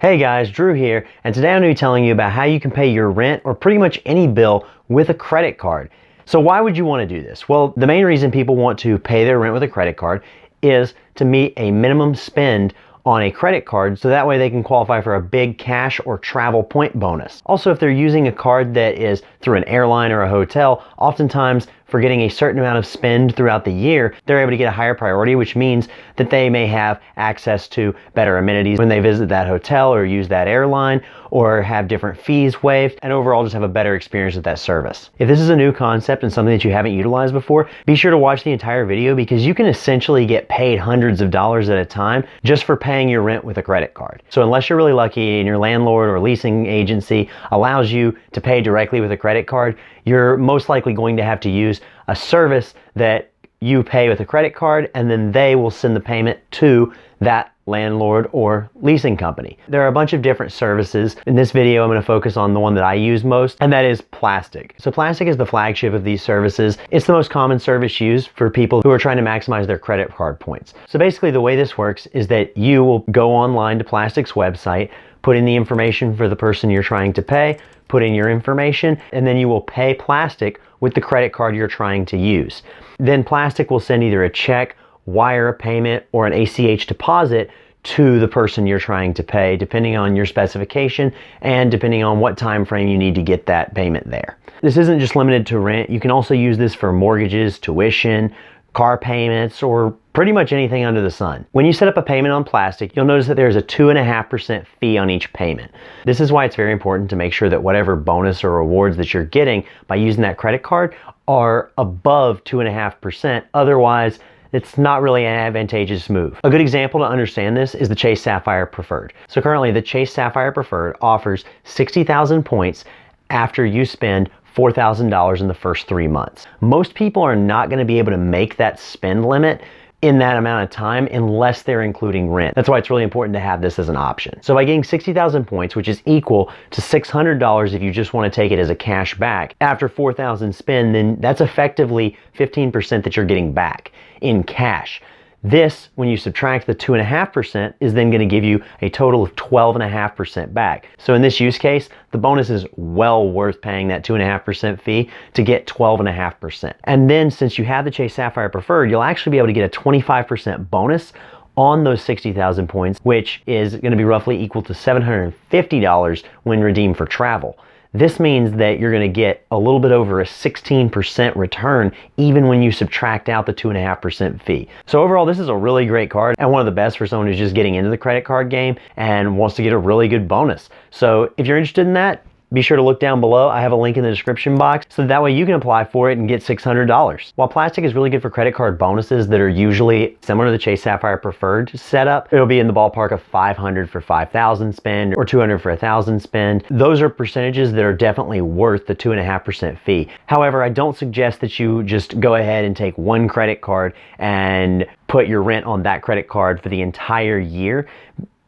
Hey guys, Drew here, and today I'm going to be telling you about how you can pay your rent or pretty much any bill with a credit card. So why would you want to do this? Well, the main reason people want to pay their rent with a credit card is to meet a minimum spend on a credit card so that way they can qualify for a big cash or travel point bonus. Also, if they're using a card that is through an airline or a hotel, oftentimes for getting a certain amount of spend throughout the year, they're able to get a higher priority, which means that they may have access to better amenities when they visit that hotel or use that airline, or have different fees waived, and overall just have a better experience with that service. If this is a new concept and something that you haven't utilized before, be sure to watch the entire video because you can essentially get paid hundreds of dollars at a time just for paying your rent with a credit card. So unless you're really lucky and your landlord or leasing agency allows you to pay directly with a credit card, you're most likely going to have to use a service that you pay with a credit card, and then they will send the payment to that landlord or leasing company. There are a bunch of different services. In this video, I'm going to focus on the one that I use most, and that is Plastiq. So Plastiq is the flagship of these services. It's the most common service used for people who are trying to maximize their credit card points. So basically the way this works is that you will go online to Plastiq's website, put in the information for the person you're trying to pay, put in your information, and then you will pay Plastiq with the credit card you're trying to use. Then Plastiq will send either a check, wire a payment, or an ACH deposit to the person you're trying to pay, depending on your specification and depending on what time frame you need to get that payment there. This isn't just limited to rent. You can also use this for mortgages, tuition, car payments, or pretty much anything under the sun. When you set up a payment on Plastiq, you'll notice that there's a 2.5% fee on each payment. This is why it's very important to make sure that whatever bonus or rewards that you're getting by using that credit card are above 2.5%. Otherwise, it's not really an advantageous move. A good example to understand this is the Chase Sapphire Preferred. So currently the Chase Sapphire Preferred offers 60,000 points after you spend $4,000 in the first 3 months. Most people are not going to be able to make that spend limit in that amount of time unless they're including rent. That's why it's really important to have this as an option. So by getting 60,000 points, which is equal to $600 if you just want to take it as a cash back, after 4,000 spend, then that's effectively 15% that you're getting back in cash. This, when you subtract the 2.5%, is then going to give you a total of 12.5% back. So in this use case, the bonus is well worth paying that 2.5% fee to get 12.5%. And then since you have the Chase Sapphire Preferred, you'll actually be able to get a 25% bonus on those 60,000 points, which is going to be roughly equal to $750 when redeemed for travel. This means that you're going to get a little bit over a 16% return even when you subtract out the 2.5% fee. So overall, this is a really great card and one of the best for someone who's just getting into the credit card game and wants to get a really good bonus. So if you're interested in that, be sure to look down below. I have a link in the description box so that way you can apply for it and get $600. While Plastiq is really good for credit card bonuses that are usually similar to the Chase Sapphire Preferred setup, it'll be in the ballpark of 500 for 5,000 spend or 200 for 1,000 spend. Those are percentages that are definitely worth the 2.5% fee. However, I don't suggest that you just go ahead and take one credit card and put your rent on that credit card for the entire year,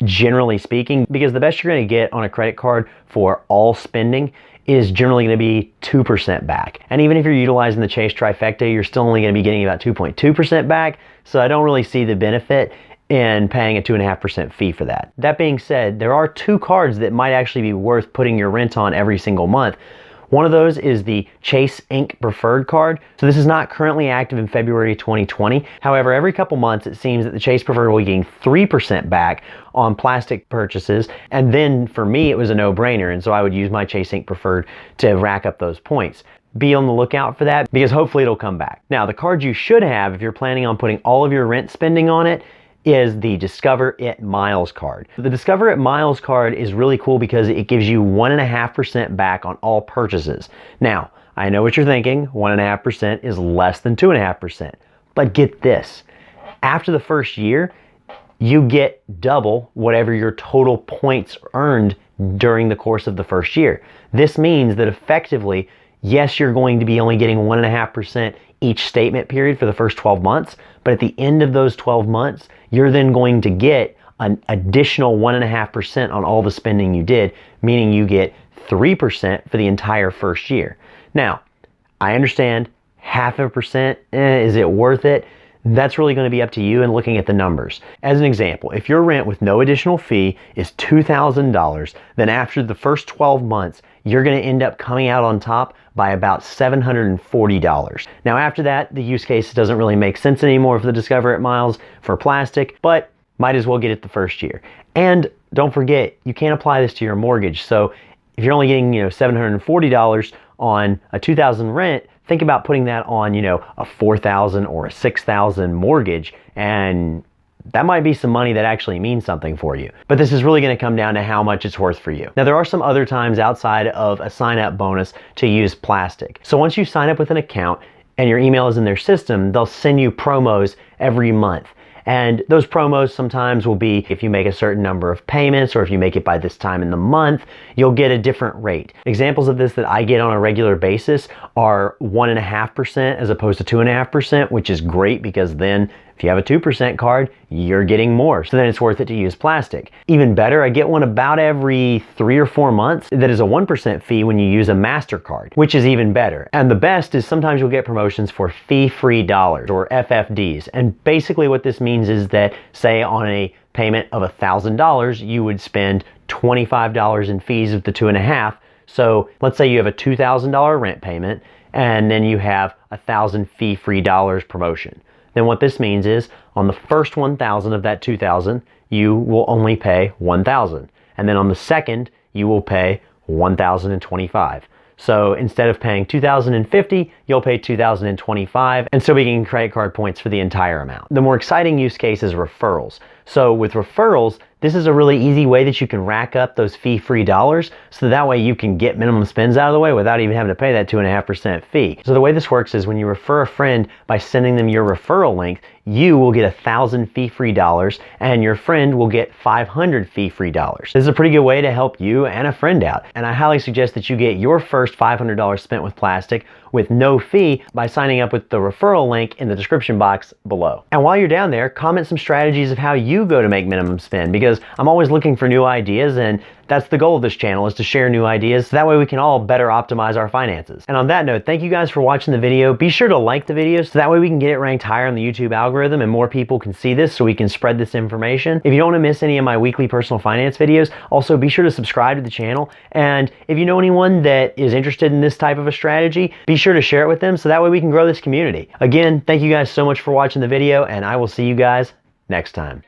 generally speaking, because the best you're going to get on a credit card for all spending is generally going to be 2% back. And even if you're utilizing the Chase Trifecta, you're still only going to be getting about 2.2% back. So I don't really see the benefit in paying a 2.5% fee for that. That being said, there are two cards that might actually be worth putting your rent on every single month. One of those is the Chase Ink Preferred card. So this is not currently active in February 2020. However, every couple months it seems that the Chase Preferred will gain 3% back on Plastiq purchases. And then for me, it was a no-brainer. And so I would use my Chase Ink Preferred to rack up those points. Be on the lookout for that because hopefully it'll come back. Now, the card you should have if you're planning on putting all of your rent spending on it is the Discover It Miles card. The Discover It Miles card is really cool because it gives you 1.5% back on all purchases. Now, I know what you're thinking, 1.5% is less than 2.5%. But get this, after the first year, you get double whatever your total points earned during the course of the first year. This means that effectively, yes, you're going to be only getting 1.5% each statement period for the first 12 months, but at the end of those 12 months, you're then going to get an additional 1.5% on all the spending you did, meaning you get 3% for the entire first year. Now, I understand 0.5%, is it worth it? That's really going to be up to you and looking at the numbers. As an example, if your rent with no additional fee is $2,000, then after the first 12 months, you're going to end up coming out on top by about $740. Now after that, the use case doesn't really make sense anymore for the Discover It miles for Plastiq, but might as well get it the first year. And don't forget, you can't apply this to your mortgage. So if you're only getting, $740 on a $2,000 rent, think about putting that on, a $4,000 or a $6,000 mortgage, and that might be some money that actually means something for you. But this is really going to come down to how much it's worth for you. Now, there are some other times outside of a sign-up bonus to use Plastiq. So once you sign up with an account and your email is in their system, they'll send you promos every month. And those promos sometimes will be if you make a certain number of payments, or if you make it by this time in the month, you'll get a different rate. Examples of this that I get on a regular basis are 1.5% as opposed to 2.5%, which is great because then if you have a 2% card, you're getting more. So then it's worth it to use Plastiq. Even better, I get one about every 3 or 4 months that is a 1% fee when you use a MasterCard, which is even better. And the best is sometimes you'll get promotions for fee-free dollars, or FFDs. And basically what this means is that, say on a payment of $1,000, you would spend $25 in fees of the 2.5. So let's say you have a $2,000 rent payment, and then you have $1,000 fee-free dollars promotion. Then what this means is on the first 1,000 of that 2,000, you will only pay 1,000. And then on the second, you will pay 1,025. So instead of paying 2,050, you'll pay 2,025 and still be getting credit card points for the entire amount. The more exciting use case is referrals. So with referrals, this is a really easy way that you can rack up those fee-free dollars, so that way you can get minimum spends out of the way without even having to pay that 2.5% fee. So the way this works is when you refer a friend by sending them your referral link, you will get 1,000 fee-free dollars and your friend will get 500 fee-free dollars. This is a pretty good way to help you and a friend out. And I highly suggest that you get your first $500 spent with Plastiq with no fee by signing up with the referral link in the description box below. And while you're down there, comment some strategies of how you go to make minimum spend, because I'm always looking for new ideas, and that's the goal of this channel, is to share new ideas so that way we can all better optimize our finances. And on that note, thank you guys for watching the video. Be sure to like the video so that way we can get it ranked higher on the YouTube algorithm and more people can see this so we can spread this information. If you don't want to miss any of my weekly personal finance videos, also be sure to subscribe to the channel. And if you know anyone that is interested in this type of a strategy, be sure to share it with them so that way we can grow this community. Again, thank you guys so much for watching the video, and I will see you guys next time.